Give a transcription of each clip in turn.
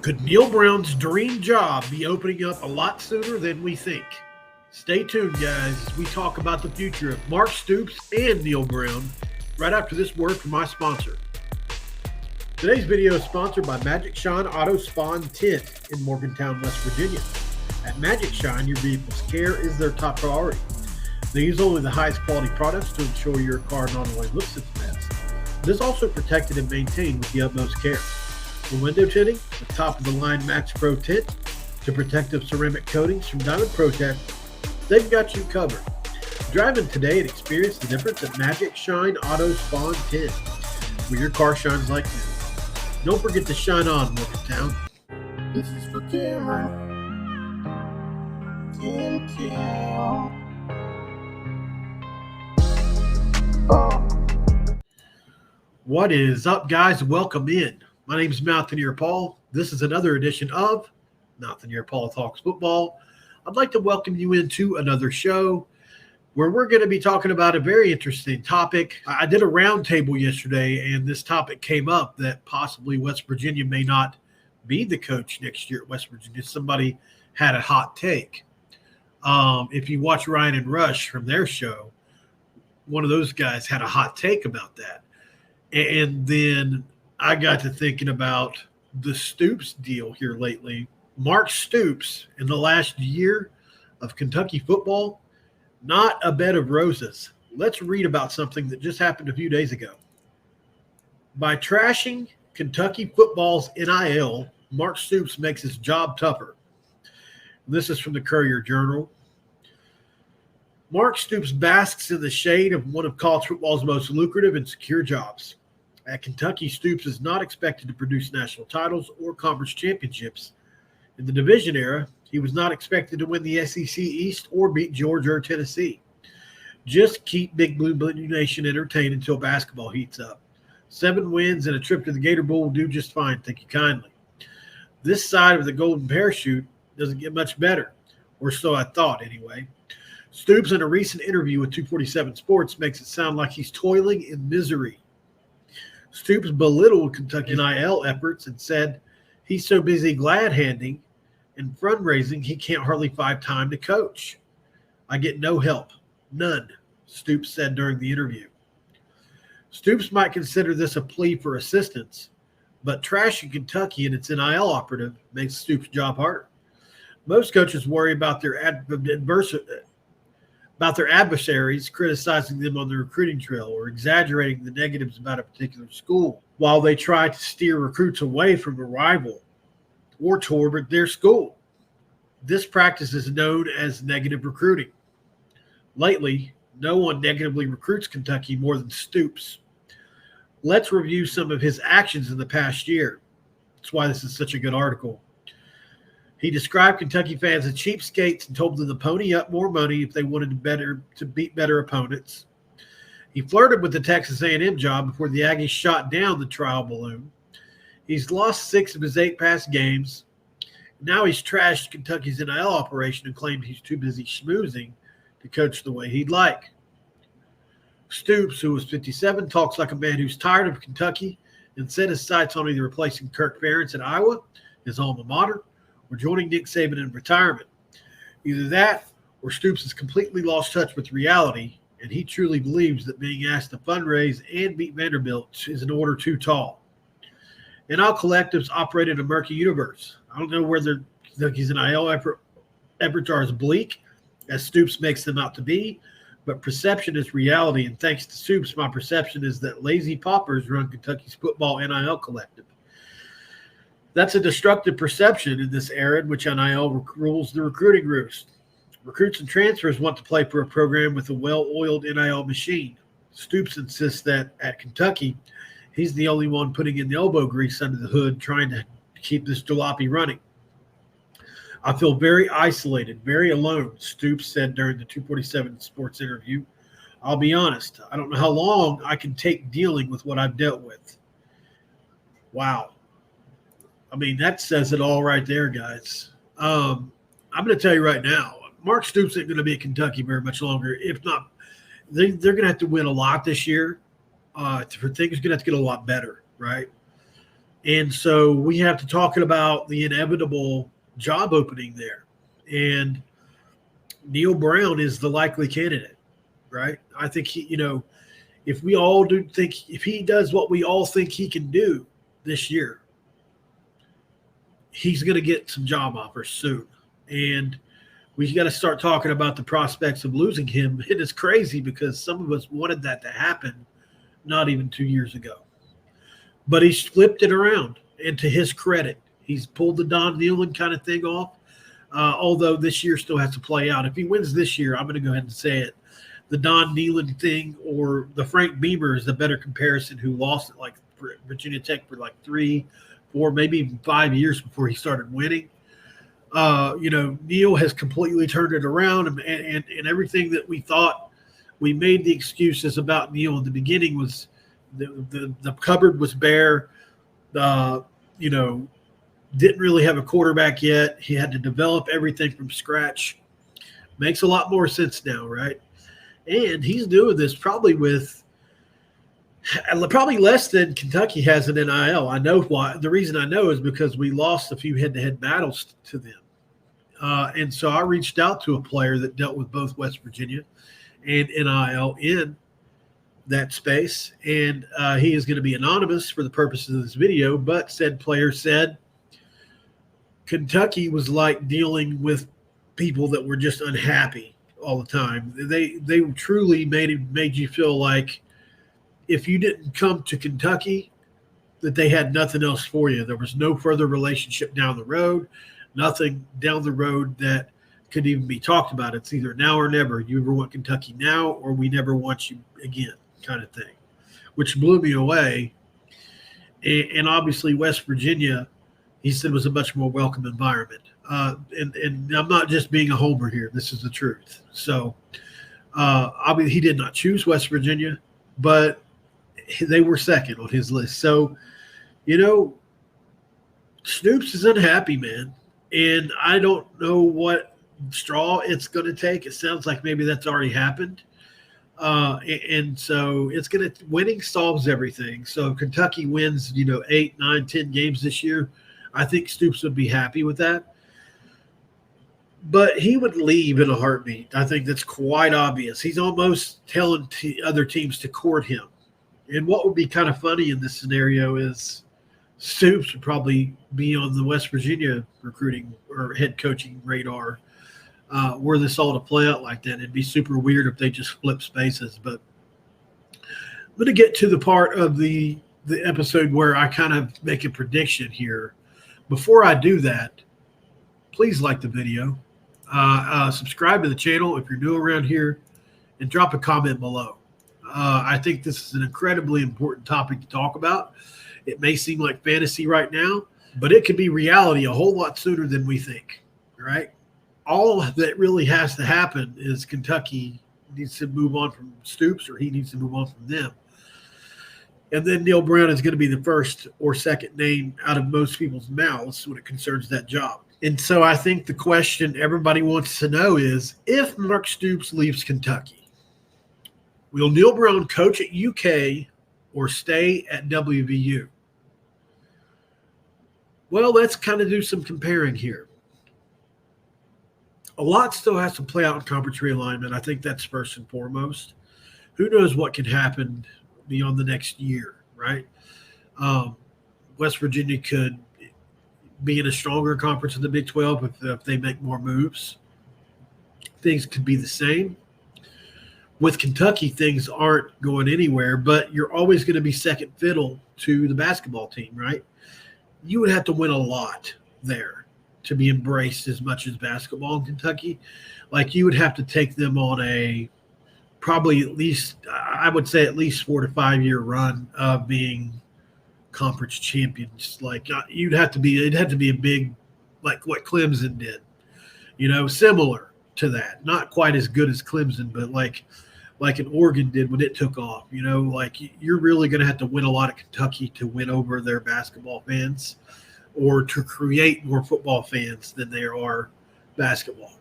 Could Neal Brown's dream job be opening up a lot sooner than we think? Stay tuned, guys, as we talk about the future of Mark Stoops and Neal Brown right after this word from my sponsor. Today's video is sponsored by Magic Shine Auto Spawn Tint in Morgantown, West Virginia. At Magic Shine, your vehicle's care is their top priority. They use only the highest quality products to ensure your car not only looks its best, but is also protected and maintained with the utmost care. From window tinting, the top-of-the-line Max Pro Tint, to protective ceramic coatings from Diamond Protect, they've got you covered. Drive in today and experience the difference at Magic Shine Auto Spawn Tint, where your car shines like new. Don't forget to shine on, Morgantown. This is for Cameron. What is up, guys? Welcome in. My name is Mountaineer Paul. This is another edition of Mountaineer Paul Talks Football. I'd like to welcome you into another show where we're going to be talking about a very interesting topic. I did a roundtable yesterday, and this topic came up that possibly West Virginia may not be the coach next year at West Virginia. Somebody had a hot take. If you watch Ryan and Rush from their show, one of those guys had a hot take about that. And then I got to thinking about the Stoops deal here lately. Mark Stoops, in the last year of Kentucky football, not a bed of roses. Let's read about something that just happened a few days ago. By trashing Kentucky football's NIL, Mark Stoops makes his job tougher. This is from the Courier-Journal. Mark Stoops basks in the shade of one of college football's most lucrative and secure jobs. At Kentucky, Stoops is not expected to produce national titles or conference championships. In the division era, he was not expected to win the SEC East or beat Georgia or Tennessee. Just keep Big Blue Nation entertained until basketball heats up. 7 wins and a trip to the Gator Bowl will do just fine, thank you kindly. This side of the golden parachute doesn't get much better, or so I thought anyway. Stoops, in a recent interview with 247 Sports, makes it sound like he's toiling in misery. Stoops belittled Kentucky NIL efforts and said he's so busy glad-handing and fundraising he can't hardly find time to coach. I get no help, none, Stoops said during the interview. Stoops might consider this a plea for assistance, but trashing Kentucky and its NIL operative makes Stoops' job harder. Most coaches worry about their adversaries criticizing them on the recruiting trail or exaggerating the negatives about a particular school while they try to steer recruits away from a rival or toward their school. This practice is known as negative recruiting. Lately, no one negatively recruits Kentucky more than Stoops. Let's review some of his actions in the past year. That's why this is such a good article. He described Kentucky fans as cheapskates and told them to pony up more money if they wanted to beat better opponents. He flirted with the Texas A&M job before the Aggies shot down the trial balloon. He's lost 6 of his 8 past games. Now he's trashed Kentucky's NIL operation and claimed he's too busy schmoozing to coach the way he'd like. Stoops, who was 57, talks like a man who's tired of Kentucky and set his sights on either replacing Kirk Ferentz at Iowa, his alma mater, or joining Nick Saban in retirement. Either that or Stoops has completely lost touch with reality, and he truly believes that being asked to fundraise and beat Vanderbilt is an order too tall. NIL collectives operate in a murky universe. I don't know whether Kentucky's NIL efforts are as bleak as Stoops makes them out to be, but perception is reality, and thanks to Stoops, my perception is that lazy paupers run Kentucky's football NIL collective. That's a destructive perception in this era in which NIL rules the recruiting roost. Recruits and transfers want to play for a program with a well-oiled NIL machine. Stoops insists that at Kentucky, he's the only one putting in the elbow grease under the hood trying to keep this jalopy running. I feel very isolated, very alone, Stoops said during the 247 Sports interview. I'll be honest, I don't know how long I can take dealing with what I've dealt with. Wow. I mean, that says it all right there, guys. I'm going to tell you right now, Mark Stoops ain't going to be at Kentucky very much longer. If not, they're going to have to win a lot this year for things going to have to get a lot better, right? And so we have to talk about the inevitable job opening there. And Neal Brown is the likely candidate, right? I think if we all do think, if he does what we all think he can do this year, he's going to get some job offers soon. And we got to start talking about the prospects of losing him. It is crazy because some of us wanted that to happen not even 2 years ago. But he's flipped it around. And to his credit, he's pulled the Don Nehlen kind of thing off. Although this year still has to play out. If he wins this year, I'm going to go ahead and say it. The Don Nehlen thing or the Frank Beamer is the better comparison, who lost it like Virginia Tech for like 3, 4, maybe even 5 years before he started winning. Neal has completely turned it around, and everything that we thought we made the excuses about Neal in the beginning was the cupboard was bare. Didn't really have a quarterback yet. He had to develop everything from scratch. Makes a lot more sense now, right? And he's doing this probably with probably less than Kentucky has an NIL. I know why. The reason I know is because we lost a few head-to-head battles to them. And so I reached out to a player that dealt with both West Virginia and NIL in that space. And he is going to be anonymous for the purposes of this video, but said player said Kentucky was like dealing with people that were just unhappy all the time. They truly made you feel like if you didn't come to Kentucky, that they had nothing else for you. There was no further relationship down the road, nothing down the road that could even be talked about. It's either now or never. You ever want Kentucky now, or we never want you again, kind of thing, which blew me away. And obviously West Virginia, he said, was a much more welcome environment. And I'm not just being a homer here. This is the truth. So obviously he did not choose West Virginia, but they were second on his list. So, Stoops is unhappy, man. And I don't know what straw it's going to take. It sounds like maybe that's already happened. And so winning solves everything. So if Kentucky wins, 8, 9, 10 games this year, I think Stoops would be happy with that. But he would leave in a heartbeat. I think that's quite obvious. He's almost telling other teams to court him. And what would be kind of funny in this scenario is Stoops would probably be on the West Virginia recruiting or head coaching radar were this all to play out like that. It'd be super weird if they just flip spaces. But I'm going to get to the part of the episode where I kind of make a prediction here. Before I do that, please like the video, subscribe to the channel if you're new around here, and drop a comment below. I think this is an incredibly important topic to talk about. It may seem like fantasy right now, but it could be reality a whole lot sooner than we think, right? All that really has to happen is Kentucky needs to move on from Stoops, or he needs to move on from them. And then Neal Brown is going to be the first or second name out of most people's mouths when it concerns that job. And so I think the question everybody wants to know is, if Mark Stoops leaves Kentucky, will Neal Brown coach at UK or stay at WVU? Well, let's kind of do some comparing here. A lot still has to play out in conference realignment. I think that's first and foremost. Who knows what can happen beyond the next year, right? West Virginia could be in a stronger conference in the Big 12 if they make more moves. Things could be the same. With Kentucky, things aren't going anywhere, but you're always going to be second fiddle to the basketball team, right? You would have to win a lot there to be embraced as much as basketball in Kentucky. Like, you would have to take them on a probably at least, I would say at least 4 to 5 year run of being conference champions. Like, it'd have to be a big, like what Clemson did, similar to that. Not quite as good as Clemson, but like an Oregon did when it took off. Like, you're really going to have to win a lot at Kentucky to win over their basketball fans, or to create more football fans than there are basketball.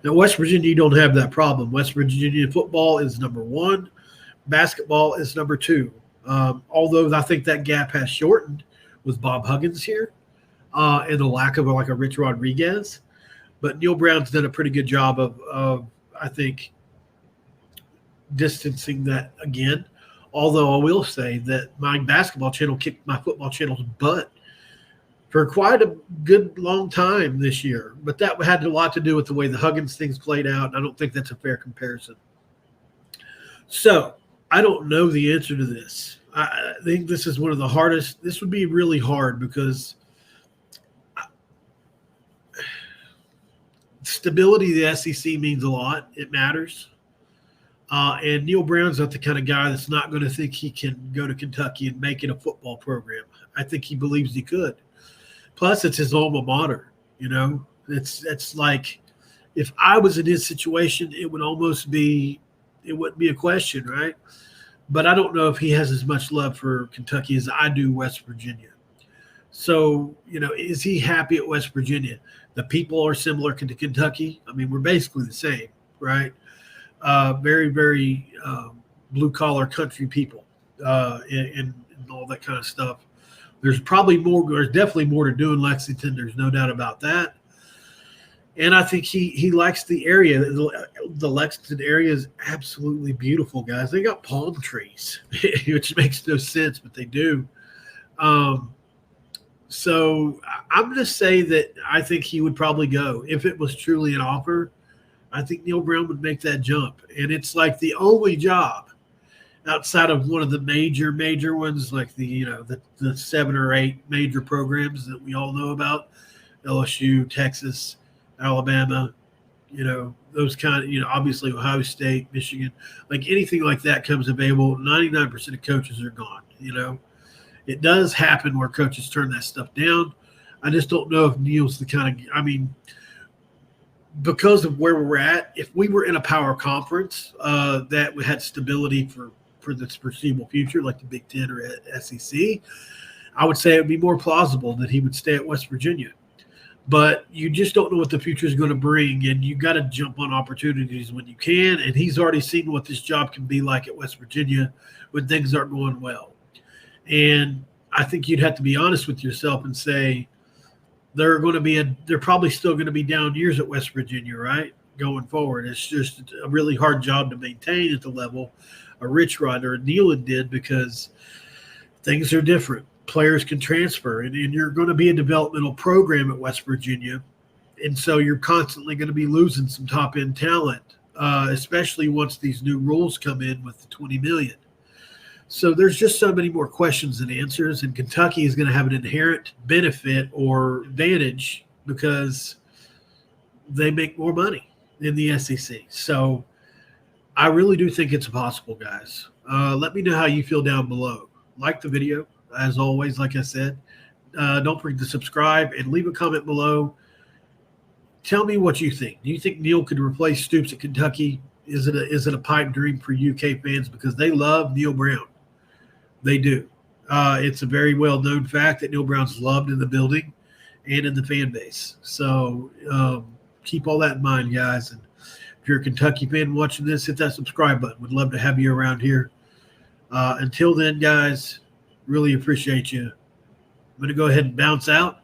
Now, West Virginia, you don't have that problem. West Virginia football is number 1. Basketball is number 2. Although I think that gap has shortened with Bob Huggins here, and the lack of like a Rich Rodriguez. But Neal Brown's done a pretty good job of I think, distancing that again. Although I will say that my basketball channel kicked my football channel's butt for quite a good long time this year. But that had a lot to do with the way the Huggins things played out, and I don't think that's a fair comparison. So I don't know the answer to this. I think this is one of the hardest. This would be really hard because stability of the SEC means a lot. It matters. And Neal Brown's not the kind of guy that's not going to think he can go to Kentucky and make it a football program. I think he believes he could. Plus, it's his alma mater. You know, it's like if I was in his situation, it would almost be – it wouldn't be a question, right? But I don't know if he has as much love for Kentucky as I do West Virginia. So, you know, is he happy at West Virginia? The people are similar to Kentucky. I mean, we're basically the same, right? Very, very blue-collar country people and all that kind of stuff. There's definitely more to do in Lexington. There's no doubt about that. And I think he likes the area. The Lexington area is absolutely beautiful, guys. They got palm trees, which makes no sense, but they do. So I'm going to say that I think he would probably go. If it was truly an offer, I think Neal Brown would make that jump. And it's like the only job outside of one of the major ones, like the 7 or 8 major programs that we all know about, LSU, Texas, Alabama, those kind of, obviously Ohio State, Michigan, like anything like that comes available. 99% of coaches are gone. It does happen where coaches turn that stuff down. I just don't know if Neal's the kind of, because of where we're at, if we were in a power conference that we had stability for the foreseeable future, like the Big Ten or SEC, I would say it would be more plausible that he would stay at West Virginia. But you just don't know what the future is going to bring, and you got to jump on opportunities when you can. And he's already seen what this job can be like at West Virginia when things aren't going well. And I think you'd have to be honest with yourself and say they're probably still going to be down years at West Virginia, right? Going forward, it's just a really hard job to maintain at the level a Rich Rod or a Nealon did because things are different. Players can transfer, and you're going to be a developmental program at West Virginia, and so you're constantly going to be losing some top-end talent, especially once these new rules come in with the $20 million. So there's just so many more questions than answers, and Kentucky is going to have an inherent benefit or advantage because they make more money in the SEC. So I really do think it's possible, guys. Let me know how you feel down below. Like the video. As always, like I said, don't forget to subscribe and leave a comment below. Tell me what you think. Do you think Neal could replace Stoops at Kentucky? Is it a pipe dream for UK fans? Because they love Neal Brown. They do. It's a very well-known fact that Neal Brown's loved in the building and in the fan base. So keep all that in mind, guys. And if you're a Kentucky fan watching this, hit that subscribe button. Would love to have you around here. Until then, guys, really appreciate you. I'm going to go ahead and bounce out.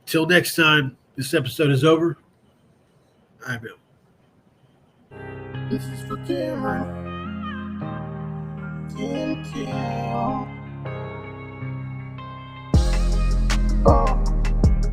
Till next time, this episode is over. I will. This is for Cameron. Kim.